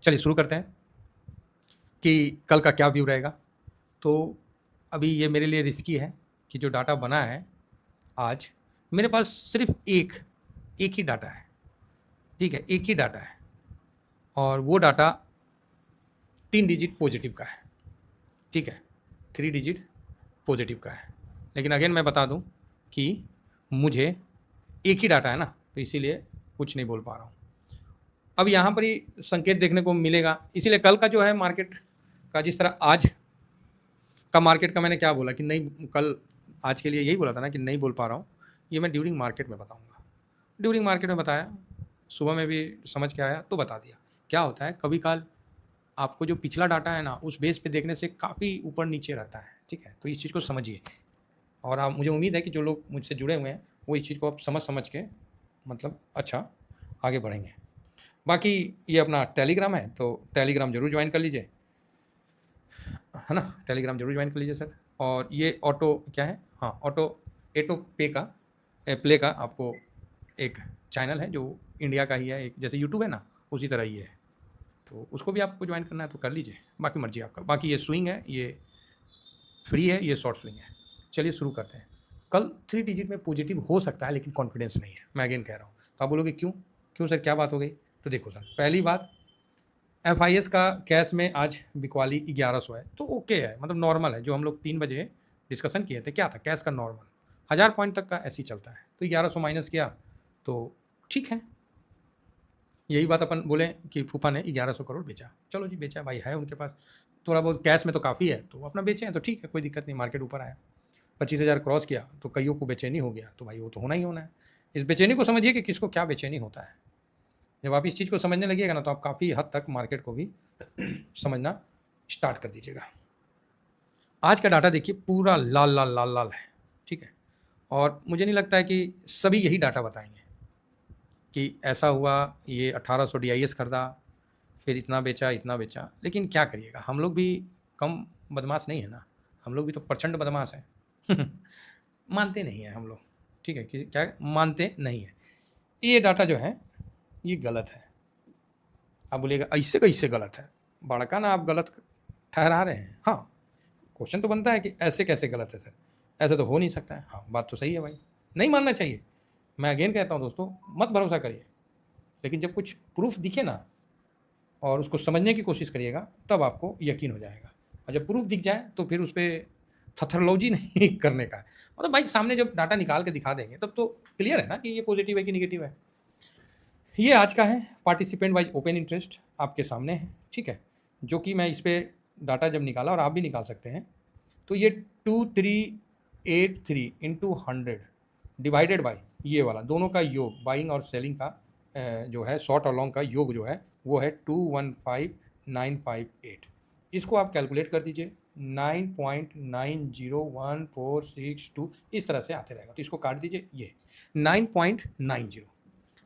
चलिए शुरू करते हैं कि कल का क्या व्यू रहेगा। तो अभी ये मेरे लिए रिस्की है कि जो डाटा बना है आज, मेरे पास सिर्फ एक ही डाटा है, ठीक है, एक ही डाटा है और वो डाटा 3 डिजिट पॉजिटिव का है, ठीक है, 3 डिजिट पॉजिटिव का है। लेकिन अगेन मैं बता दूं कि मुझे एक ही डाटा है ना, तो इसीलिए कुछ नहीं बोल पा रहा हूँ। अब यहाँ पर ही संकेत देखने को मिलेगा, इसीलिए कल का जो है मार्केट का, जिस तरह आज का मार्केट का मैंने क्या बोला कि नहीं, कल आज के लिए यही बोला था ना कि नहीं बोल पा रहा हूँ, ये मैं ड्यूरिंग मार्केट में बताऊँगा। ड्यूरिंग मार्केट में बताया, सुबह में भी समझ के आया तो बता दिया। क्या होता है, कभी काल आपको जो पिछला डाटा है ना, उस बेस पे देखने से काफ़ी ऊपर नीचे रहता है, ठीक है, तो इस चीज़ को समझिए। और आप, मुझे उम्मीद है कि जो लोग मुझसे जुड़े हुए हैं वो इस चीज़ को आप समझ के मतलब अच्छा आगे बढ़ेंगे। बाकी ये अपना टेलीग्राम है, तो टेलीग्राम ज़रूर ज्वाइन कर लीजिए, है ना, टेलीग्राम ज़रूर ज्वाइन कर लीजिए सर। और ये ऑटो क्या है, हाँ, एटो पे का प्ले का आपको एक चैनल है जो इंडिया का ही है, एक जैसे यूट्यूब है ना, उसी तरह ये है, तो उसको भी आपको ज्वाइन करना है तो कर लीजिए, बाकी मर्जी आपका। बाकी ये स्विंग है, ये फ्री है, ये शॉर्ट स्विंग है। चलिए शुरू करते हैं। कल 3 डिजिट में पॉजिटिव हो सकता है, लेकिन कॉन्फिडेंस नहीं है, मैं अगेन कह रहा हूँ। तो आप बोलोगे क्यों क्यों सर, क्या बात हो गई? तो देखो सर, पहली बात, FIS का कैश में आज बिकवाली 1100 है, तो ओके है, मतलब नॉर्मल है। जो हम लोग 3 बजे डिस्कशन किए थे, क्या था कैश का नॉर्मल, 1000 पॉइंट तक का ऐसे ही चलता है, तो 1100 माइनस किया तो ठीक है। यही बात अपन बोले कि फूफा ने 1100 करोड़ बेचा, चलो जी बेचा भाई, है उनके पास थोड़ा बहुत कैश में तो काफ़ी है, तो अपना बेचे हैं तो ठीक है, कोई दिक्कत नहीं। मार्केट ऊपर आया, 25,000 क्रॉस किया तो कईयों को बेचैनी हो गया, तो भाई वो तो होना ही होना है। इस बेचैनी को समझिए कि किसको क्या बेचैनी होता है। जब आप इस चीज़ को समझने लगिएगा ना, तो आप काफ़ी हद तक मार्केट को भी समझना स्टार्ट कर दीजिएगा। आज का डाटा देखिए, पूरा लाल लाल लाल लाल है, ठीक है, और मुझे नहीं लगता है कि सभी यही डाटा बताएंगे कि ऐसा हुआ, ये 1800 DIS खरीदा, फिर इतना बेचा। लेकिन क्या करिएगा, हम लोग भी कम बदमाश नहीं है ना, हम लोग भी तो प्रचंड बदमाश हैं। मानते नहीं हैं हम लोग, ठीक है, कि क्या मानते नहीं है। ये डाटा जो है ये गलत है। आप बोलिएगा ऐसे कैसे गलत है, बड़का ना आप गलत ठहरा रहे हैं। हाँ, क्वेश्चन तो बनता है कि ऐसे कैसे गलत है सर, ऐसे तो हो नहीं सकता है। हाँ, बात तो सही है भाई, नहीं मानना चाहिए। मैं अगेन कहता हूँ दोस्तों, मत भरोसा करिए, लेकिन जब कुछ प्रूफ दिखे ना और उसको समझने की कोशिश करिएगा, तब आपको यकीन हो जाएगा। और जब प्रूफ दिख जाए तो फिर उस पर थथरलॉजी नहीं करने का है। मतलब भाई सामने जब डाटा निकाल के दिखा देंगे तब तो क्लियर है ना कि ये पॉजिटिव है कि निगेटिव है। ये आज का है पार्टिसिपेंट वाइज ओपन इंटरेस्ट आपके सामने है, ठीक है, जो कि मैं इस पर डाटा जब निकाला, और आप भी निकाल सकते हैं, तो ये 2383 इंटू 100 डिवाइडेड बाई ये वाला दोनों का योग, बाइंग और सेलिंग का जो है, शॉर्ट और लॉन्ग का योग जो है वो है 215958। इसको आप कैलकुलेट कर दीजिए, 9.901462 इस तरह से आते रहेगा। तो इसको काट दीजिए, ये 9.90।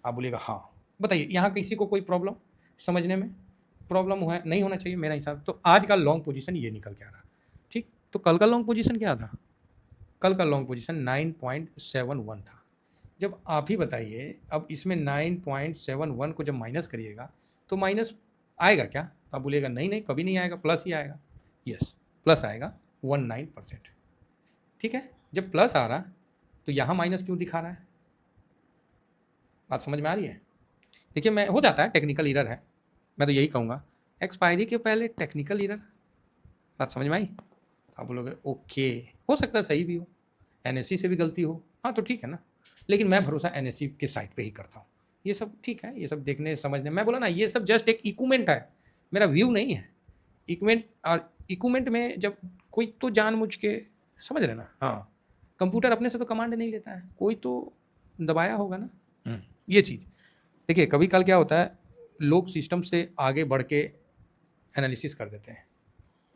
आप बोलिएगा हाँ, बताइए यहाँ किसी को कोई प्रॉब्लम समझने में? प्रॉब्लम हुआ नहीं होना चाहिए मेरा हिसाब। तो आज का लॉन्ग पोजीशन ये निकल के आ रहा, ठीक। तो कल का लॉन्ग पोजीशन क्या था? कल का लॉन्ग पोजीशन 9.71 था। जब आप ही बताइए, अब इसमें 9.71 को जब माइनस करिएगा तो माइनस आएगा क्या? आप बोलिएगा नहीं नहीं, कभी नहीं आएगा, प्लस ही आएगा। यस, प्लस आएगा 19%, ठीक है। जब प्लस आ रहा तो यहाँ माइनस क्यों दिखा रहा है? बात समझ में आ रही है? देखिए, मैं हो जाता है, टेक्निकल एरर है, मैं तो यही कहूँगा, एक्सपायरी के पहले टेक्निकल एरर। बात समझ में आई? आप बोलोगे ओके, हो सकता है सही भी हो, NSE से भी गलती हो, हाँ तो ठीक है ना, लेकिन मैं भरोसा NSE के साइट पे ही करता हूँ। ये सब ठीक है, ये सब देखने समझने, मैं बोला ना, ये सब जस्ट एक इक्विपमेंट है, मेरा व्यू नहीं है। इक्विपमेंट, और इक्विपमेंट में जब कोई तो जानबूझ के, समझ रहे ना, हाँ, कंप्यूटर अपने से तो कमांड नहीं लेता है, कोई तो दबाया होगा ना। ये चीज़ देखिए, कभी कल क्या होता है, लोग सिस्टम से आगे बढ़ के एनालिसिस कर देते हैं,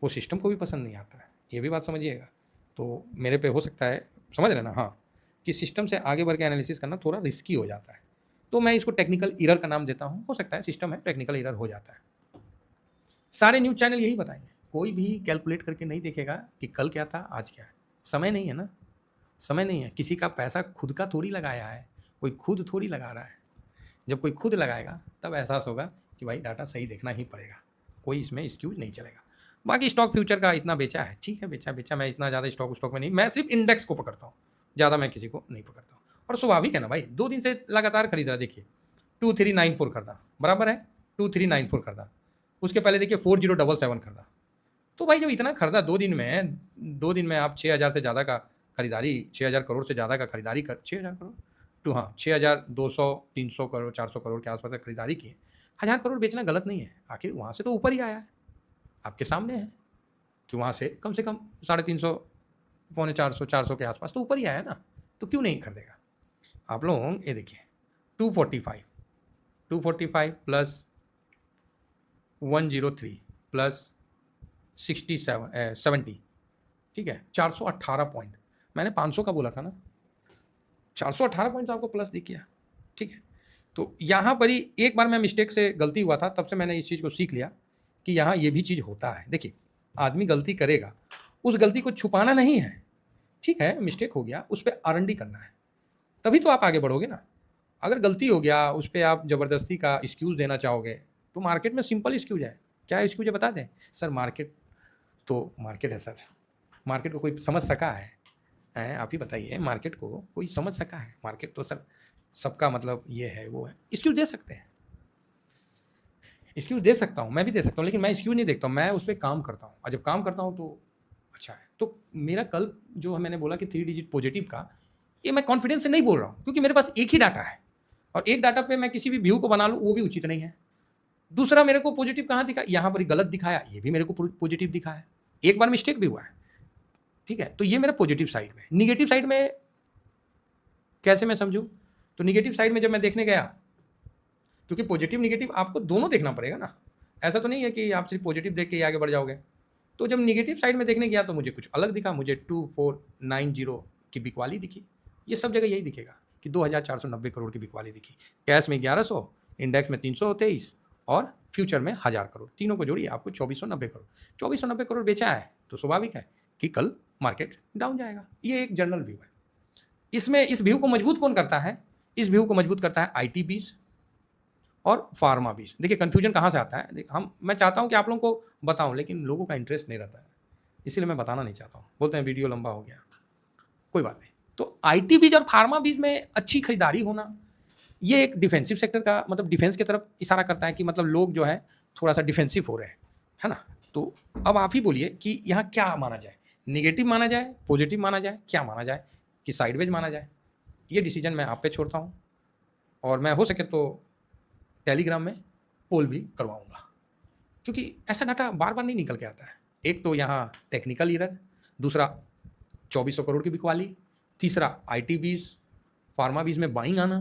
वो सिस्टम को भी पसंद नहीं आता है, ये भी बात समझिएगा। तो मेरे पे हो सकता है, समझ रहे ना, हाँ, कि सिस्टम से आगे बढ़ के एनालिसिस करना थोड़ा रिस्की हो जाता है, तो मैं इसको टेक्निकल एरर का नाम देता हूँ। हो सकता है सिस्टम है, टेक्निकल एरर हो जाता है। सारे न्यूज़ चैनल यही बताएंगे, कोई भी कैलकुलेट करके नहीं देखेगा कि कल क्या था आज क्या है। समय नहीं है ना, समय नहीं है, किसी का पैसा खुद का थोड़ी लगाया है, कोई खुद थोड़ी लगा रहा है। जब कोई खुद लगाएगा तब एहसास होगा कि भाई डाटा सही देखना ही पड़ेगा, कोई इसमें एक्सक्यूज नहीं चलेगा। बाकी स्टॉक फ्यूचर का इतना बेचा है, ठीक है, बेचा मैं इतना ज़्यादा स्टॉक में नहीं, मैं सिर्फ इंडेक्स को पकड़ता हूँ, ज़्यादा मैं किसी को नहीं पकड़ता हूँ। और स्वाभाविक है ना भाई, 2 दिन से लगातार खरीद रहा, देखिए 2394 खरीदा, बराबर है 2394 खरीदा, उसके पहले देखिए 4077 खरीदा। तो भाई जब इतना खरीदा 2 दिन में आप 6,000 से ज़्यादा का खरीदारी, 6,000 करोड़ से ज़्यादा का खरीदारी कर, 6,000 करोड़ तो हाँ 6,200 300 करोड़ 400 करोड़ के आसपास खरीदारी की है। 1,000 करोड़ बेचना गलत नहीं है, आखिर वहाँ से तो ऊपर ही आया है, आपके सामने है कि वहाँ से कम 350 पौने 400 के आसपास तो ऊपर ही आया ना, तो क्यों नहीं खरीदेगा। आप लोग ये देखिए 245 प्लस 103 प्लस 70, ठीक है, 418 पॉइंट, मैंने 500 का बोला था ना, 418 पॉइंट तो आपको प्लस दिख गया, ठीक है। तो यहाँ पर ही एक बार मैं मिस्टेक से गलती हुआ था, तब से मैंने इस चीज़ को सीख लिया कि यहाँ ये भी चीज़ होता है। देखिए आदमी गलती करेगा, उस गलती को छुपाना नहीं है, ठीक है, मिस्टेक हो गया, उस पर R&D करना है, तभी तो आप आगे बढ़ोगे ना। अगर गलती हो गया, उस पर आप ज़बरदस्ती का एक्सक्यूज़ देना चाहोगे, तो मार्केट में सिंपल एक्सक्यूज है, क्या एक्सक्यूज है बता दें सर, मार्केट तो मार्केट है सर, मार्केट को कोई समझ सका है? आप ही बताइए, मार्केट को कोई समझ सका है? मार्केट तो सर सबका मतलब ये है वो है, एक्सक्यूज दे सकते हैं, एक्सक्यूज दे सकता हूँ, मैं भी दे सकता हूँ, लेकिन मैं एक्सक्यूज नहीं देखता हूँ, मैं उस पर काम करता हूँ, और जब काम करता हूँ तो अच्छा है। तो मेरा कल जो मैंने बोला कि 3 डिजिट पॉजिटिव का, ये मैं कॉन्फिडेंस से नहीं बोल रहा हूँ, क्योंकि मेरे पास एक ही डाटा है, और एक डाटा पे मैं किसी भी व्यू को बना लूँ वो भी उचित नहीं है। दूसरा, मेरे को पॉजिटिव कहाँ दिखा, यहाँ पर गलत दिखाया, ये भी मेरे को पॉजिटिव दिखाया, एक बार मिस्टेक भी हुआ है, ठीक है। तो ये मेरा पॉजिटिव साइड में। निगेटिव साइड में कैसे मैं समझूं? तो निगेटिव साइड में जब मैं देखने गया, क्योंकि पॉजिटिव निगेटिव आपको दोनों देखना पड़ेगा ना, ऐसा तो नहीं है कि आप सिर्फ पॉजिटिव देख के आगे बढ़ जाओगे। तो जब निगेटिव साइड में देखने गया तो मुझे कुछ अलग दिखा, मुझे 2490 की बिकवाली दिखी। ये सब जगह यही दिखेगा कि 2,490 करोड़ की बिकवाली दिखी, कैश में 1100, इंडेक्स में 323 और फ्यूचर में 1,000 करोड़, तीनों को जोड़िए आपको 2,490 करोड़। 2,490 करोड़ बेचा है, तो स्वाभाविक है कि कल मार्केट डाउन जाएगा। ये एक जनरल व्यू है। इसमें इस व्यू को मजबूत कौन करता है? इस व्यू को मजबूत करता है IT बीज और फार्मा बीज। देखिए कन्फ्यूजन कहाँ से आता है, मैं चाहता हूँ कि आप लोगों को बताऊँ, लेकिन लोगों का इंटरेस्ट नहीं रहता है, इसीलिए मैं बताना नहीं चाहता हूँ, बोलते हैं वीडियो लंबा हो गया, कोई बात नहीं। तो IT बीज और फार्मा बीज में अच्छी खरीदारी होना, ये एक डिफेंसिव सेक्टर का मतलब डिफेंस की तरफ इशारा करता है कि मतलब लोग जो है थोड़ा सा डिफेंसिव हो रहे हैं, है ना। तो अब आप ही बोलिए कि यहाँ क्या माना जाए, निगेटिव माना जाए, पॉजिटिव माना जाए, क्या माना जाए, कि साइडवेज माना जाए? ये डिसीजन मैं आप पे छोड़ता हूँ, और मैं हो सके तो टेलीग्राम में पोल भी करवाऊँगा, क्योंकि ऐसा डाटा बार बार नहीं निकल के आता है। एक तो यहाँ टेक्निकल एरर, दूसरा 2,400 करोड़ की बिकवाली, तीसरा IT बीज फार्मा बीज में बाइंग आना,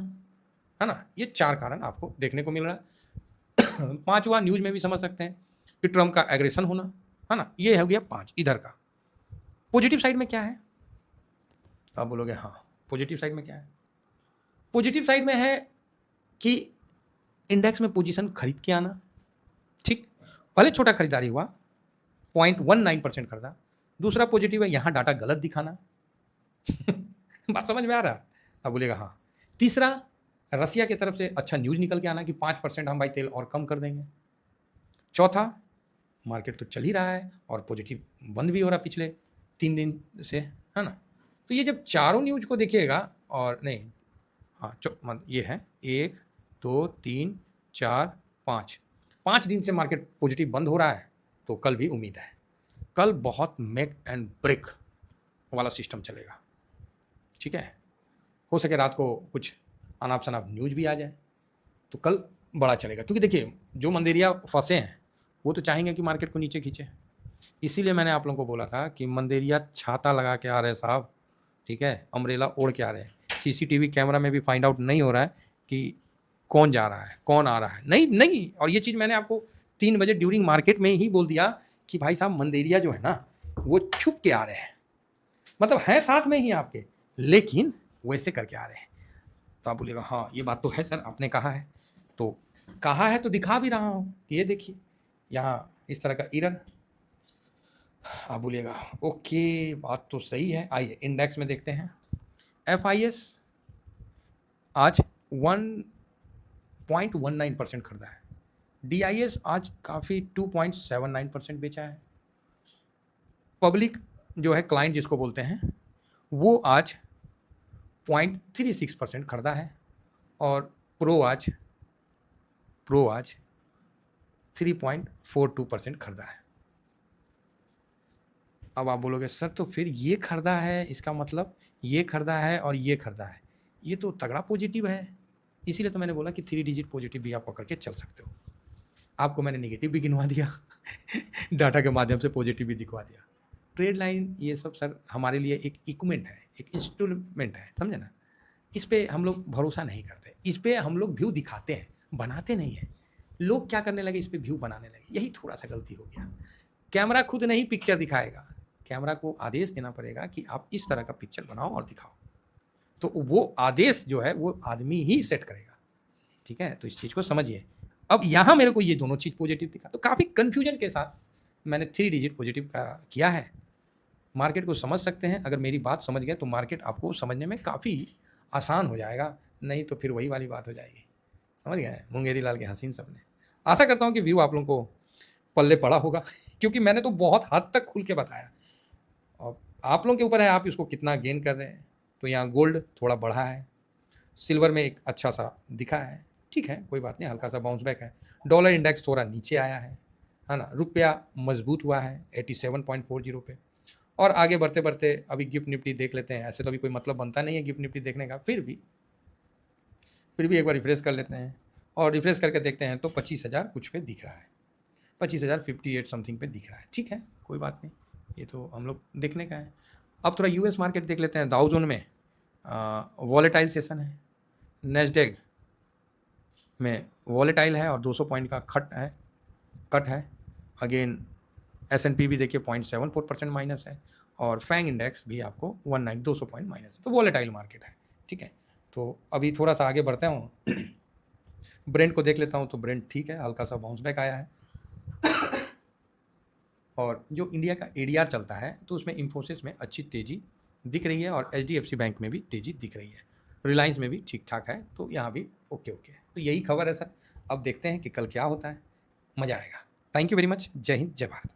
है ना। ये 4 कारण आपको देखने को मिल रहा है। 5वां न्यूज में भी समझ सकते हैं कि ट्रम्प का एग्रेशन होना, है ना। ये हो गया 5 इधर का। पॉजिटिव साइड में क्या है? आप बोलोगे हाँ पॉजिटिव साइड में क्या है? पॉजिटिव साइड में है कि इंडेक्स में पोजीशन खरीद के आना, ठीक, भले छोटा खरीदारी हुआ, 0.19% खरीदा। दूसरा पॉजिटिव है यहाँ डाटा गलत दिखाना। बात समझ में आ रहा? आप बोलेगा हाँ। तीसरा, रसिया की तरफ से अच्छा न्यूज़ निकल के आना कि 5% हम भाई तेल और कम कर देंगे। चौथा, मार्केट तो चल ही रहा है और पॉजिटिव बंद भी हो रहा पिछले 3 दिन से, है ना। तो ये जब चारों न्यूज़ को देखिएगा, और नहीं हाँ ये है 1 2 3 4 5 दिन से मार्केट पॉजिटिव बंद हो रहा है, तो कल भी उम्मीद है, कल बहुत मेक एंड ब्रेक वाला सिस्टम चलेगा, ठीक है। हो सके रात को कुछ अनाप शनाप न्यूज भी आ जाए तो कल बड़ा चलेगा, क्योंकि देखिए जो मंदेरिया फंसे हैं वो तो चाहेंगे कि मार्केट को नीचे खींचे। इसीलिए मैंने आप लोगों को बोला था कि मंदेरिया छाता लगा के आ रहे हैं साहब, ठीक है, अम्ब्रेला ओढ़ के आ रहे हैं। CCTV कैमरा में भी फाइंड आउट नहीं हो रहा है कि कौन जा रहा है कौन आ रहा है, नहीं। और ये चीज़ मैंने आपको 3 बजे ड्यूरिंग मार्केट में ही बोल दिया कि भाई साहब मंदेरिया जो है ना वो छुप के आ रहे हैं, मतलब हैं साथ में ही आपके, लेकिन वैसे करके आ रहे हैं। तो आप बोलिएगा हाँ ये बात तो है सर, आपने कहा है, तो कहा है तो दिखा भी रहा हूँ, ये देखिए यहाँ इस तरह का एरर। आप बोलिएगा ओके बात तो सही है। आइए इंडेक्स में देखते हैं। FIS आज 1.19% खरीदा है, DIS आज काफ़ी 2.79% बेचा है। पब्लिक जो है, क्लाइंट जिसको बोलते हैं, वो आज 0.36% खरीदा है, और प्रो आज 3.42% खरीदा है। अब आप बोलोगे सर तो फिर ये खरीदा है, इसका मतलब ये खरीदा है और ये खरीदा है, ये तो तगड़ा पॉजिटिव है। इसीलिए तो मैंने बोला कि 3 डिजिट पॉजिटिव भी आप पकड़ के चल सकते हो। आपको मैंने नेगेटिव भी गिनवा दिया डाटा के माध्यम से पॉजिटिव भी दिखवा दिया। ट्रेड लाइन ये सब सर हमारे लिए एक इक्विपमेंट है, एक इंस्ट्रूमेंट है, समझे ना। इस पर हम लोग भरोसा नहीं करते, इस पर हम लोग व्यू दिखाते हैं, बनाते नहीं हैं। लोग क्या करने लगे, इस पर व्यू बनाने लगे, यही थोड़ा सा गलती हो गया। कैमरा खुद नहीं पिक्चर दिखाएगा, कैमरा को आदेश देना पड़ेगा कि आप इस तरह का पिक्चर बनाओ और दिखाओ, तो वो आदेश जो है वो आदमी ही सेट करेगा, ठीक है। तो इस चीज़ को समझिए। अब यहाँ मेरे को ये दोनों चीज़ पॉजिटिव दिखा, तो काफ़ी कन्फ्यूजन के साथ मैंने 3 डिजिट पॉजिटिव का किया है। मार्केट को समझ सकते हैं, अगर मेरी बात समझ गए तो मार्केट आपको समझने में काफ़ी आसान हो जाएगा, नहीं तो फिर वही वाली बात हो जाएगी। समझ गए मुंगेरी लाल के हसीन सबने। आशा करता हूँ कि व्यू आप लोगों को पल्ले पड़ा होगा क्योंकि मैंने तो बहुत हद तक खुल के बताया, और आप लोगों के ऊपर है आप इसको कितना गेन कर रहे हैं। तो यहाँ गोल्ड थोड़ा बढ़ा है, सिल्वर में एक अच्छा सा दिखा है, ठीक है, कोई बात नहीं, हल्का सा बाउंस बैक है। डॉलर इंडेक्स थोड़ा नीचे आया है ना। रुपया मजबूत हुआ है 87.40 पे। और आगे बढ़ते बढ़ते अभी गिफ्ट निफ्टी देख लेते हैं। ऐसे तो अभी कोई मतलब बनता नहीं है गिफ्ट निफ्टी देखने का, फिर भी एक बार रिफ्रेश कर लेते हैं, और रिफ्रेश करके देखते हैं तो 25,000 कुछ पे दिख रहा है, 25,058 समथिंग पे दिख रहा है, ठीक है, कोई बात नहीं, ये तो हम लोग देखने का है। अब थोड़ा US मार्केट देख लेते हैं। डाउ जोन में वॉलेटाइल सेशन है, नेस्डेक में वॉलेटाइल है और 200 पॉइंट का कट है। अगेन S&P भी देखिए 0.74% माइनस है, और फैंग इंडेक्स भी आपको 200 पॉइंट माइनस है। तो वॉलेटाइल मार्केट है, ठीक है। तो अभी थोड़ा सा आगे बढ़ता हूँ, ब्रेंट को देख लेता हूँ। तो ब्रेंट ठीक है, हल्का सा बाउंस बैक आया है। और जो इंडिया का ADR चलता है तो उसमें इंफोसिस में अच्छी तेज़ी दिख रही है, और HDFC बैंक में भी तेज़ी दिख रही है, रिलायंस में भी ठीक ठाक है, तो यहाँ भी ओके। तो यही खबर है सर। अब देखते हैं कि कल क्या होता है, मज़ा आएगा। Thank you very much. जय हिंद, जय भारत।